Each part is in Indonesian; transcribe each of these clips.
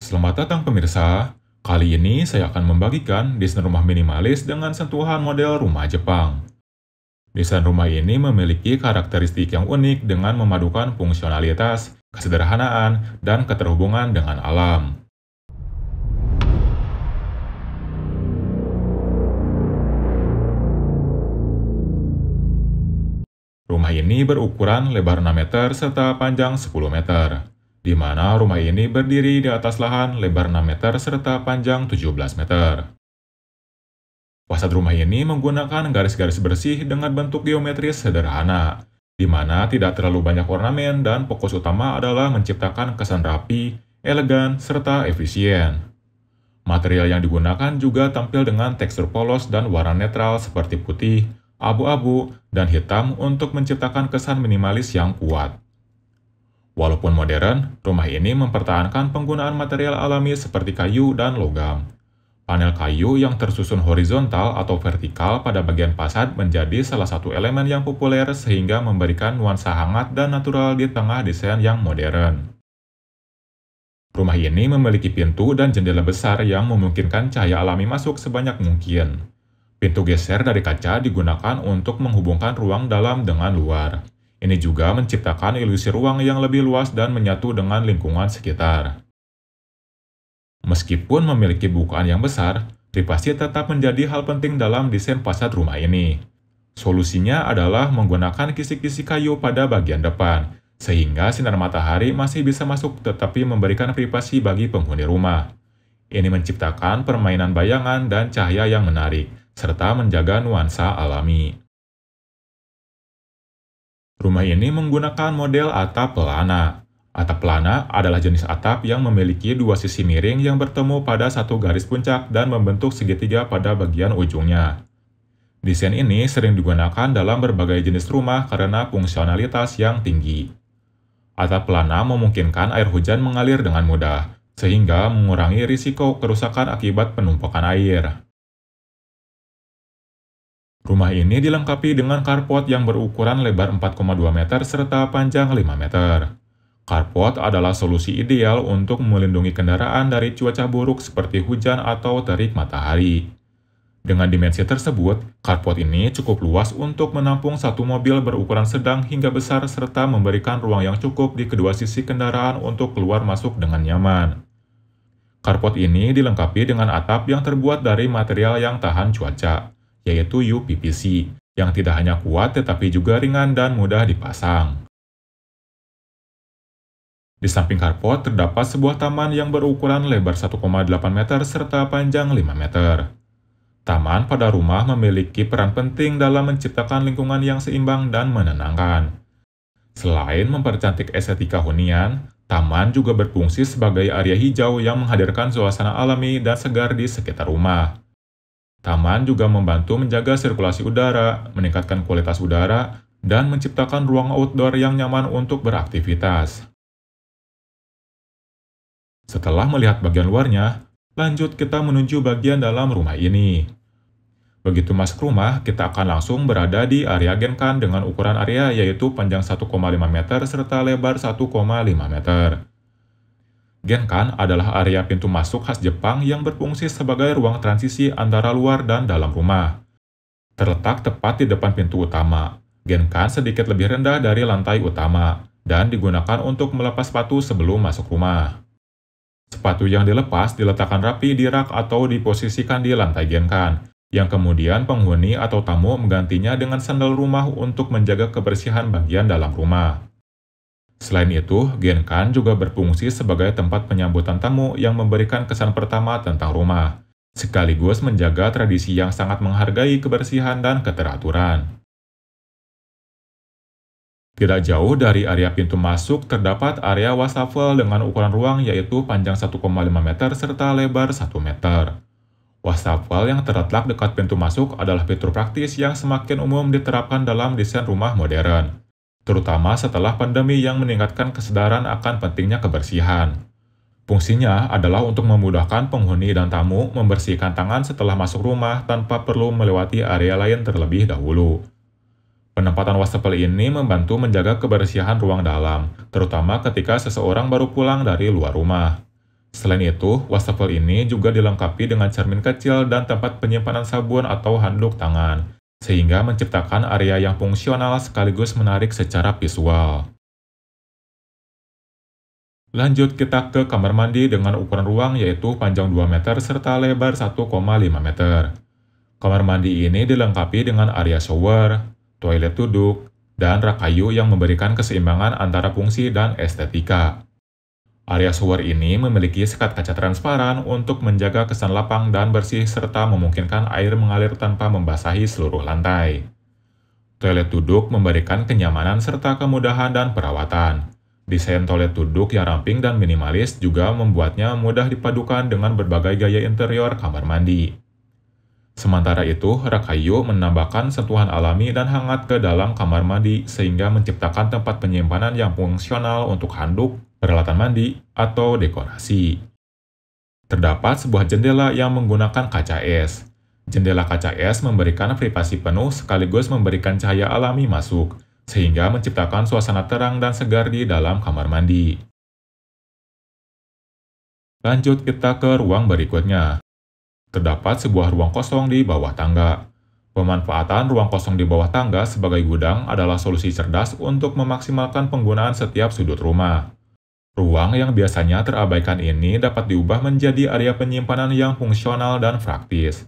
Selamat datang pemirsa. Kali ini saya akan membagikan desain rumah minimalis dengan sentuhan model rumah Jepang. Desain rumah ini memiliki karakteristik yang unik dengan memadukan fungsionalitas, kesederhanaan, dan keterhubungan dengan alam. Rumah ini berukuran lebar 6 meter serta panjang 10 meter, di mana rumah ini berdiri di atas lahan lebar 6 meter serta panjang 17 meter. Fasad rumah ini menggunakan garis-garis bersih dengan bentuk geometris sederhana, di mana tidak terlalu banyak ornamen dan fokus utama adalah menciptakan kesan rapi, elegan, serta efisien. Material yang digunakan juga tampil dengan tekstur polos dan warna netral seperti putih, abu-abu, dan hitam untuk menciptakan kesan minimalis yang kuat. Walaupun modern, rumah ini mempertahankan penggunaan material alami seperti kayu dan logam. Panel kayu yang tersusun horizontal atau vertikal pada bagian fasad menjadi salah satu elemen yang populer sehingga memberikan nuansa hangat dan natural di tengah desain yang modern. Rumah ini memiliki pintu dan jendela besar yang memungkinkan cahaya alami masuk sebanyak mungkin. Pintu geser dari kaca digunakan untuk menghubungkan ruang dalam dengan luar. Ini juga menciptakan ilusi ruang yang lebih luas dan menyatu dengan lingkungan sekitar. Meskipun memiliki bukaan yang besar, privasi tetap menjadi hal penting dalam desain fasad rumah ini. Solusinya adalah menggunakan kisi-kisi kayu pada bagian depan, sehingga sinar matahari masih bisa masuk tetapi memberikan privasi bagi penghuni rumah. Ini menciptakan permainan bayangan dan cahaya yang menarik, serta menjaga nuansa alami. Rumah ini menggunakan model atap pelana. Atap pelana adalah jenis atap yang memiliki dua sisi miring yang bertemu pada satu garis puncak dan membentuk segitiga pada bagian ujungnya. Desain ini sering digunakan dalam berbagai jenis rumah karena fungsionalitas yang tinggi. Atap pelana memungkinkan air hujan mengalir dengan mudah, sehingga mengurangi risiko kerusakan akibat penumpukan air. Rumah ini dilengkapi dengan carport yang berukuran lebar 4,2 meter serta panjang 5 meter. Carport adalah solusi ideal untuk melindungi kendaraan dari cuaca buruk seperti hujan atau terik matahari. Dengan dimensi tersebut, carport ini cukup luas untuk menampung satu mobil berukuran sedang hingga besar serta memberikan ruang yang cukup di kedua sisi kendaraan untuk keluar masuk dengan nyaman. Carport ini dilengkapi dengan atap yang terbuat dari material yang tahan cuaca, yaitu UPVC, yang tidak hanya kuat tetapi juga ringan dan mudah dipasang. Di samping carport terdapat sebuah taman yang berukuran lebar 1,8 meter serta panjang 5 meter. Taman pada rumah memiliki peran penting dalam menciptakan lingkungan yang seimbang dan menenangkan. Selain mempercantik estetika hunian, taman juga berfungsi sebagai area hijau yang menghadirkan suasana alami dan segar di sekitar rumah. Taman juga membantu menjaga sirkulasi udara, meningkatkan kualitas udara, dan menciptakan ruang outdoor yang nyaman untuk beraktivitas. Setelah melihat bagian luarnya, lanjut kita menuju bagian dalam rumah ini. Begitu masuk rumah, kita akan langsung berada di area genkan dengan ukuran area yaitu panjang 1,5 meter serta lebar 1,5 meter. Genkan adalah area pintu masuk khas Jepang yang berfungsi sebagai ruang transisi antara luar dan dalam rumah. Terletak tepat di depan pintu utama, Genkan sedikit lebih rendah dari lantai utama dan digunakan untuk melepas sepatu sebelum masuk rumah. Sepatu yang dilepas diletakkan rapi di rak atau diposisikan di lantai genkan, yang kemudian penghuni atau tamu menggantinya dengan sandal rumah untuk menjaga kebersihan bagian dalam rumah. Selain itu, genkan juga berfungsi sebagai tempat penyambutan tamu yang memberikan kesan pertama tentang rumah, sekaligus menjaga tradisi yang sangat menghargai kebersihan dan keteraturan. Tidak jauh dari area pintu masuk terdapat area wastafel dengan ukuran ruang yaitu panjang 1,5 meter serta lebar 1 meter. Wastafel yang terletak dekat pintu masuk adalah fitur praktis yang semakin umum diterapkan dalam desain rumah modern, terutama setelah pandemi yang meningkatkan kesadaran akan pentingnya kebersihan. Fungsinya adalah untuk memudahkan penghuni dan tamu membersihkan tangan setelah masuk rumah tanpa perlu melewati area lain terlebih dahulu. Penempatan wastafel ini membantu menjaga kebersihan ruang dalam, terutama ketika seseorang baru pulang dari luar rumah. Selain itu, wastafel ini juga dilengkapi dengan cermin kecil dan tempat penyimpanan sabun atau handuk tangan, sehingga menciptakan area yang fungsional sekaligus menarik secara visual. Lanjut kita ke kamar mandi dengan ukuran ruang yaitu panjang 2 meter serta lebar 1,5 meter. Kamar mandi ini dilengkapi dengan area shower, toilet duduk, dan rak kayu yang memberikan keseimbangan antara fungsi dan estetika. Area shower ini memiliki sekat kaca transparan untuk menjaga kesan lapang dan bersih serta memungkinkan air mengalir tanpa membasahi seluruh lantai. Toilet duduk memberikan kenyamanan serta kemudahan dan perawatan. Desain toilet duduk yang ramping dan minimalis juga membuatnya mudah dipadukan dengan berbagai gaya interior kamar mandi. Sementara itu, rak kayu menambahkan sentuhan alami dan hangat ke dalam kamar mandi sehingga menciptakan tempat penyimpanan yang fungsional untuk handuk, peralatan mandi, atau dekorasi. Terdapat sebuah jendela yang menggunakan kaca es. Jendela kaca es memberikan privasi penuh sekaligus memberikan cahaya alami masuk, sehingga menciptakan suasana terang dan segar di dalam kamar mandi. Lanjut kita ke ruang berikutnya. Terdapat sebuah ruang kosong di bawah tangga. Pemanfaatan ruang kosong di bawah tangga sebagai gudang adalah solusi cerdas untuk memaksimalkan penggunaan setiap sudut rumah. Ruang yang biasanya terabaikan ini dapat diubah menjadi area penyimpanan yang fungsional dan praktis.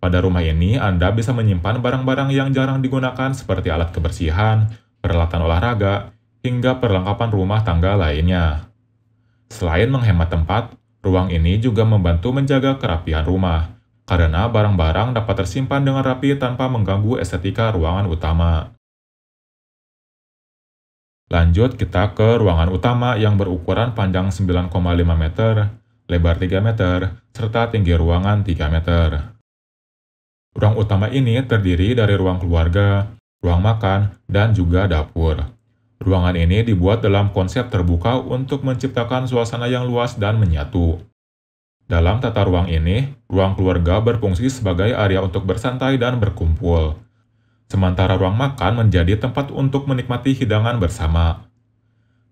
Pada rumah ini, Anda bisa menyimpan barang-barang yang jarang digunakan seperti alat kebersihan, peralatan olahraga, hingga perlengkapan rumah tangga lainnya. Selain menghemat tempat, ruang ini juga membantu menjaga kerapihan rumah, karena barang-barang dapat tersimpan dengan rapi tanpa mengganggu estetika ruangan utama. Lanjut kita ke ruangan utama yang berukuran panjang 9,5 meter, lebar 3 meter, serta tinggi ruangan 3 meter. Ruang utama ini terdiri dari ruang keluarga, ruang makan, dan juga dapur. Ruangan ini dibuat dalam konsep terbuka untuk menciptakan suasana yang luas dan menyatu. Dalam tata ruang ini, ruang keluarga berfungsi sebagai area untuk bersantai dan berkumpul. Sementara ruang makan menjadi tempat untuk menikmati hidangan bersama.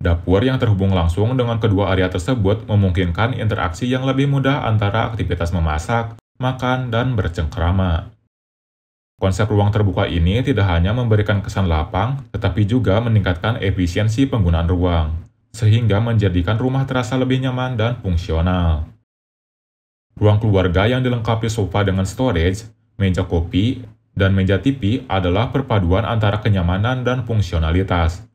Dapur yang terhubung langsung dengan kedua area tersebut memungkinkan interaksi yang lebih mudah antara aktivitas memasak, makan, dan bercengkrama. Konsep ruang terbuka ini tidak hanya memberikan kesan lapang, tetapi juga meningkatkan efisiensi penggunaan ruang, sehingga menjadikan rumah terasa lebih nyaman dan fungsional. Ruang keluarga yang dilengkapi sofa dengan storage, meja kopi, dan meja TV adalah perpaduan antara kenyamanan dan fungsionalitas.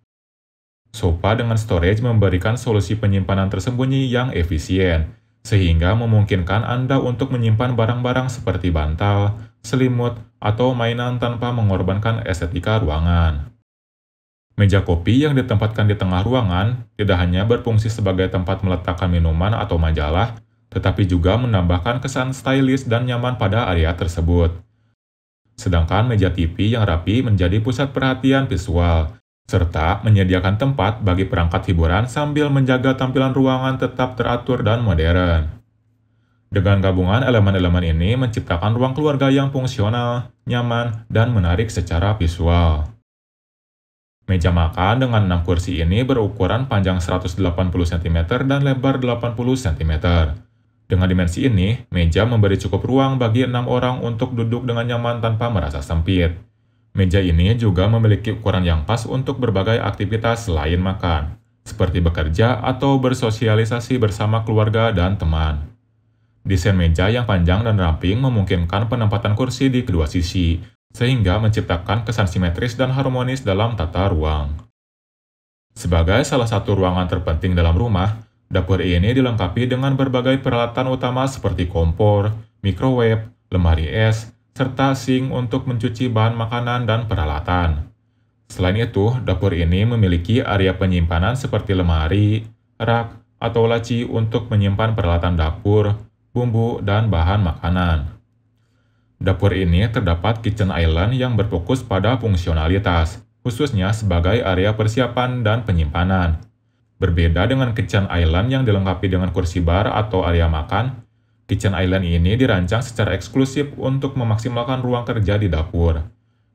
Sofa dengan storage memberikan solusi penyimpanan tersembunyi yang efisien, sehingga memungkinkan Anda untuk menyimpan barang-barang seperti bantal, selimut, atau mainan tanpa mengorbankan estetika ruangan. Meja kopi yang ditempatkan di tengah ruangan tidak hanya berfungsi sebagai tempat meletakkan minuman atau majalah, tetapi juga menambahkan kesan stylish dan nyaman pada area tersebut. Sedangkan meja TV yang rapi menjadi pusat perhatian visual, serta menyediakan tempat bagi perangkat hiburan sambil menjaga tampilan ruangan tetap teratur dan modern. Dengan gabungan elemen-elemen ini menciptakan ruang keluarga yang fungsional, nyaman, dan menarik secara visual. Meja makan dengan 6 kursi ini berukuran panjang 180 cm dan lebar 80 cm. Dengan dimensi ini, meja memberi cukup ruang bagi 6 orang untuk duduk dengan nyaman tanpa merasa sempit. Meja ini juga memiliki ukuran yang pas untuk berbagai aktivitas selain makan, seperti bekerja atau bersosialisasi bersama keluarga dan teman. Desain meja yang panjang dan ramping memungkinkan penempatan kursi di kedua sisi, sehingga menciptakan kesan simetris dan harmonis dalam tata ruang. Sebagai salah satu ruangan terpenting dalam rumah, dapur ini dilengkapi dengan berbagai peralatan utama seperti kompor, microwave, lemari es, serta sink untuk mencuci bahan makanan dan peralatan. Selain itu, dapur ini memiliki area penyimpanan seperti lemari, rak, atau laci untuk menyimpan peralatan dapur, bumbu, dan bahan makanan. Dapur ini terdapat kitchen island yang berfokus pada fungsionalitas, khususnya sebagai area persiapan dan penyimpanan. Berbeda dengan kitchen island yang dilengkapi dengan kursi bar atau area makan, kitchen island ini dirancang secara eksklusif untuk memaksimalkan ruang kerja di dapur.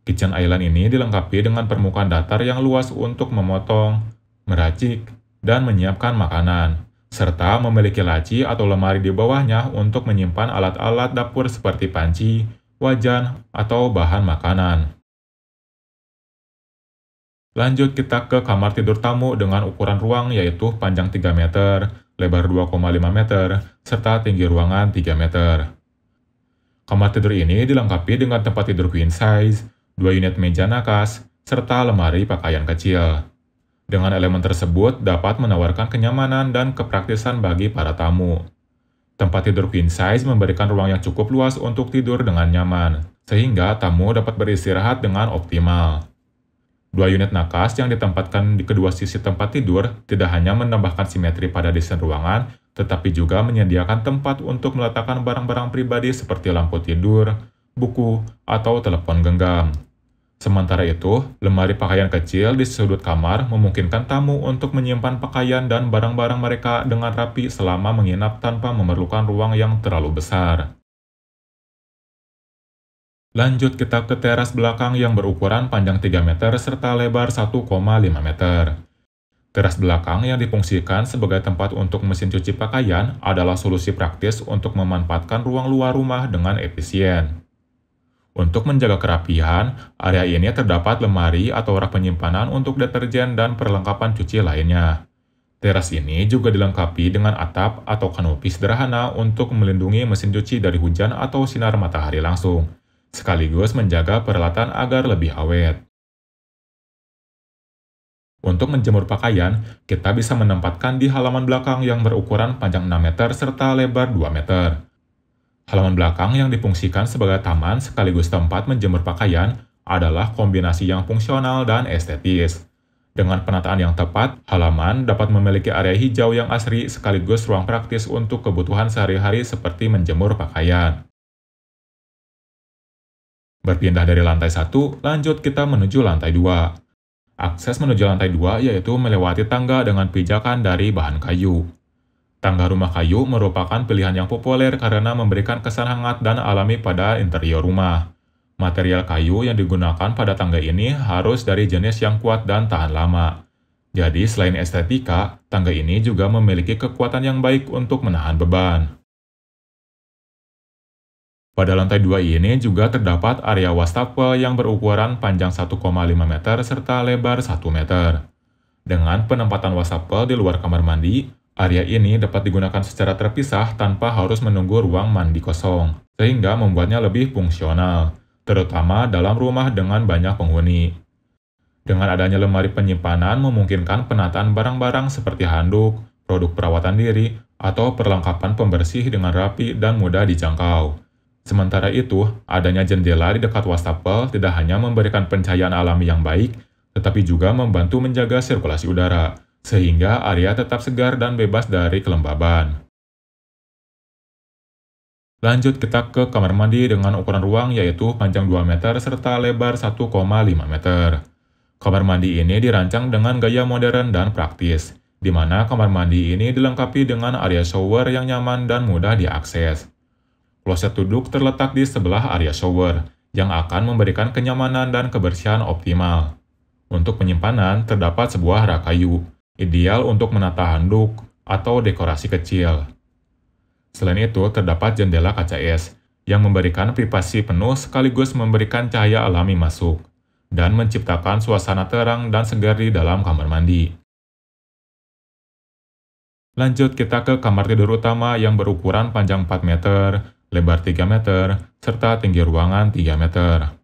Kitchen island ini dilengkapi dengan permukaan datar yang luas untuk memotong, meracik, dan menyiapkan makanan, serta memiliki laci atau lemari di bawahnya untuk menyimpan alat-alat dapur seperti panci, wajan, atau bahan makanan. Lanjut kita ke kamar tidur tamu dengan ukuran ruang yaitu panjang 3 meter, lebar 2,5 meter, serta tinggi ruangan 3 meter. Kamar tidur ini dilengkapi dengan tempat tidur queen size, 2 unit meja nakas, serta lemari pakaian kecil. Dengan elemen tersebut dapat menawarkan kenyamanan dan kepraktisan bagi para tamu. Tempat tidur queen size memberikan ruang yang cukup luas untuk tidur dengan nyaman, sehingga tamu dapat beristirahat dengan optimal. 2 unit nakas yang ditempatkan di kedua sisi tempat tidur tidak hanya menambahkan simetri pada desain ruangan, tetapi juga menyediakan tempat untuk meletakkan barang-barang pribadi seperti lampu tidur, buku, atau telepon genggam. Sementara itu, lemari pakaian kecil di sudut kamar memungkinkan tamu untuk menyimpan pakaian dan barang-barang mereka dengan rapi selama menginap tanpa memerlukan ruang yang terlalu besar. Lanjut kita ke teras belakang yang berukuran panjang 3 meter serta lebar 1,5 meter. Teras belakang yang difungsikan sebagai tempat untuk mesin cuci pakaian adalah solusi praktis untuk memanfaatkan ruang luar rumah dengan efisien. Untuk menjaga kerapihan, area ini terdapat lemari atau rak penyimpanan untuk deterjen dan perlengkapan cuci lainnya. Teras ini juga dilengkapi dengan atap atau kanopi sederhana untuk melindungi mesin cuci dari hujan atau sinar matahari langsung, sekaligus menjaga peralatan agar lebih awet. Untuk menjemur pakaian, kita bisa menempatkan di halaman belakang yang berukuran panjang 6 meter serta lebar 2 meter. Halaman belakang yang difungsikan sebagai taman sekaligus tempat menjemur pakaian adalah kombinasi yang fungsional dan estetis. Dengan penataan yang tepat, halaman dapat memiliki area hijau yang asri sekaligus ruang praktis untuk kebutuhan sehari-hari seperti menjemur pakaian. Berpindah dari lantai 1, lanjut kita menuju lantai 2. Akses menuju lantai 2 yaitu melewati tangga dengan pijakan dari bahan kayu. Tangga rumah kayu merupakan pilihan yang populer karena memberikan kesan hangat dan alami pada interior rumah. Material kayu yang digunakan pada tangga ini harus dari jenis yang kuat dan tahan lama. Jadi selain estetika, tangga ini juga memiliki kekuatan yang baik untuk menahan beban. Pada lantai 2 ini juga terdapat area wastafel yang berukuran panjang 1,5 meter serta lebar 1 meter. Dengan penempatan wastafel di luar kamar mandi, area ini dapat digunakan secara terpisah tanpa harus menunggu ruang mandi kosong, sehingga membuatnya lebih fungsional, terutama dalam rumah dengan banyak penghuni. Dengan adanya lemari penyimpanan memungkinkan penataan barang-barang seperti handuk, produk perawatan diri, atau perlengkapan pembersih dengan rapi dan mudah dijangkau. Sementara itu, adanya jendela di dekat wastafel tidak hanya memberikan pencahayaan alami yang baik, tetapi juga membantu menjaga sirkulasi udara, sehingga area tetap segar dan bebas dari kelembaban. Lanjut kita ke kamar mandi dengan ukuran ruang yaitu panjang 2 meter serta lebar 1,5 meter. Kamar mandi ini dirancang dengan gaya modern dan praktis, di mana kamar mandi ini dilengkapi dengan area shower yang nyaman dan mudah diakses. Kloset duduk terletak di sebelah area shower, yang akan memberikan kenyamanan dan kebersihan optimal. Untuk penyimpanan, terdapat sebuah rak kayu, ideal untuk menata handuk atau dekorasi kecil. Selain itu, terdapat jendela kaca es, yang memberikan privasi penuh sekaligus memberikan cahaya alami masuk, dan menciptakan suasana terang dan segar di dalam kamar mandi. Lanjut kita ke kamar tidur utama yang berukuran panjang 4 meter, lebar 3 meter, serta tinggi ruangan 3 meter.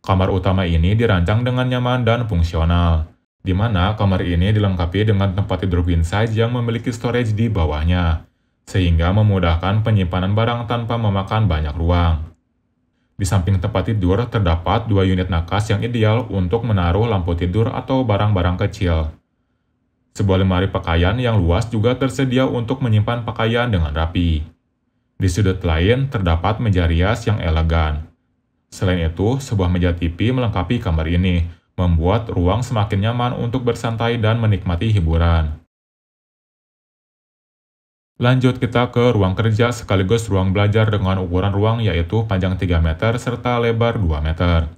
Kamar utama ini dirancang dengan nyaman dan fungsional, di mana kamar ini dilengkapi dengan tempat tidur queen size yang memiliki storage di bawahnya, sehingga memudahkan penyimpanan barang tanpa memakan banyak ruang. Di samping tempat tidur terdapat 2 unit nakas yang ideal untuk menaruh lampu tidur atau barang-barang kecil. Sebuah lemari pakaian yang luas juga tersedia untuk menyimpan pakaian dengan rapi. Di sudut lain, terdapat meja rias yang elegan. Selain itu, sebuah meja TV melengkapi kamar ini, membuat ruang semakin nyaman untuk bersantai dan menikmati hiburan. Lanjut kita ke ruang kerja sekaligus ruang belajar dengan ukuran ruang yaitu panjang 3 meter serta lebar 2 meter.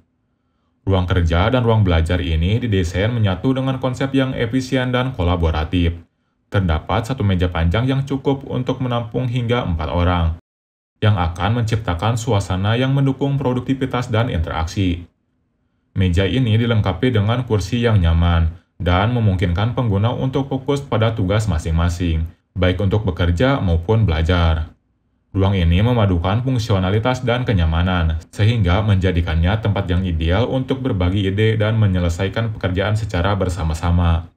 Ruang kerja dan ruang belajar ini didesain menyatu dengan konsep yang efisien dan kolaboratif. terdapat satu meja panjang yang cukup untuk menampung hingga 4 orang, yang akan menciptakan suasana yang mendukung produktivitas dan interaksi. Meja ini dilengkapi dengan kursi yang nyaman dan memungkinkan pengguna untuk fokus pada tugas masing-masing, baik untuk bekerja maupun belajar. Ruang ini memadukan fungsionalitas dan kenyamanan, sehingga menjadikannya tempat yang ideal untuk berbagi ide dan menyelesaikan pekerjaan secara bersama-sama.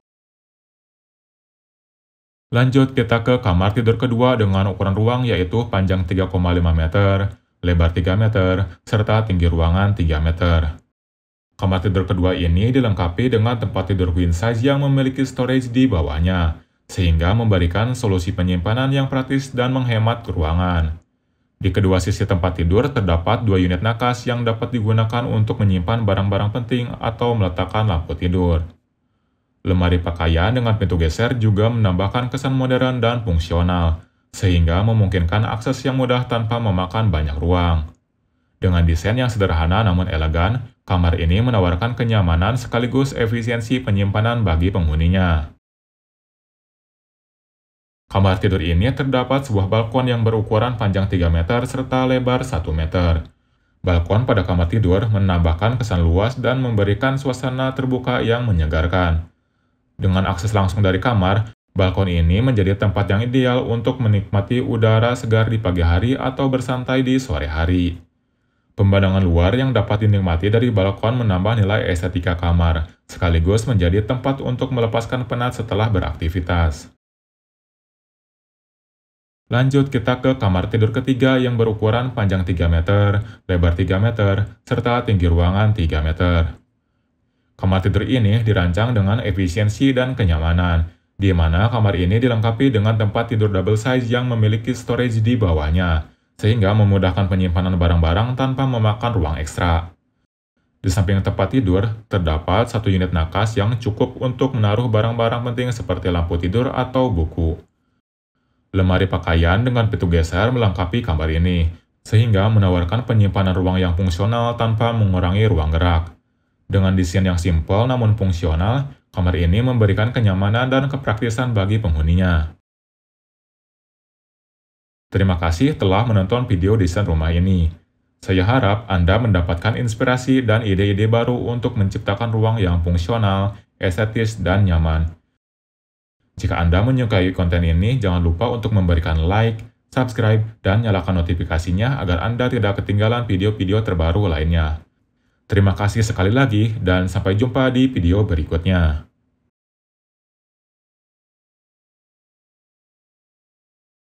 Lanjut kita ke kamar tidur kedua dengan ukuran ruang yaitu panjang 3,5 meter, lebar 3 meter, serta tinggi ruangan 3 meter. Kamar tidur kedua ini dilengkapi dengan tempat tidur queen size yang memiliki storage di bawahnya, sehingga memberikan solusi penyimpanan yang praktis dan menghemat ruangan. Di kedua sisi tempat tidur terdapat dua unit nakas yang dapat digunakan untuk menyimpan barang-barang penting atau meletakkan lampu tidur. Lemari pakaian dengan pintu geser juga menambahkan kesan modern dan fungsional, sehingga memungkinkan akses yang mudah tanpa memakan banyak ruang. Dengan desain yang sederhana namun elegan, kamar ini menawarkan kenyamanan sekaligus efisiensi penyimpanan bagi penghuninya. Kamar tidur ini terdapat sebuah balkon yang berukuran panjang 3 meter serta lebar 1 meter. Balkon pada kamar tidur menambahkan kesan luas dan memberikan suasana terbuka yang menyegarkan. Dengan akses langsung dari kamar, balkon ini menjadi tempat yang ideal untuk menikmati udara segar di pagi hari atau bersantai di sore hari. Pemandangan luar yang dapat dinikmati dari balkon menambah nilai estetika kamar, sekaligus menjadi tempat untuk melepaskan penat setelah beraktivitas. Lanjut kita ke kamar tidur ketiga yang berukuran panjang 3 meter, lebar 3 meter, serta tinggi ruangan 3 meter. Kamar tidur ini dirancang dengan efisiensi dan kenyamanan, di mana kamar ini dilengkapi dengan tempat tidur double size yang memiliki storage di bawahnya, sehingga memudahkan penyimpanan barang-barang tanpa memakan ruang ekstra. Di samping tempat tidur, terdapat satu unit nakas yang cukup untuk menaruh barang-barang penting seperti lampu tidur atau buku. Lemari pakaian dengan pintu geser melengkapi kamar ini, sehingga menawarkan penyimpanan ruang yang fungsional tanpa mengurangi ruang gerak. Dengan desain yang simpel namun fungsional, kamar ini memberikan kenyamanan dan kepraktisan bagi penghuninya. Terima kasih telah menonton video desain rumah ini. Saya harap Anda mendapatkan inspirasi dan ide-ide baru untuk menciptakan ruang yang fungsional, estetis, dan nyaman. Jika Anda menyukai konten ini, jangan lupa untuk memberikan like, subscribe, dan nyalakan notifikasinya agar Anda tidak ketinggalan video-video terbaru lainnya. Terima kasih sekali lagi dan sampai jumpa di video berikutnya.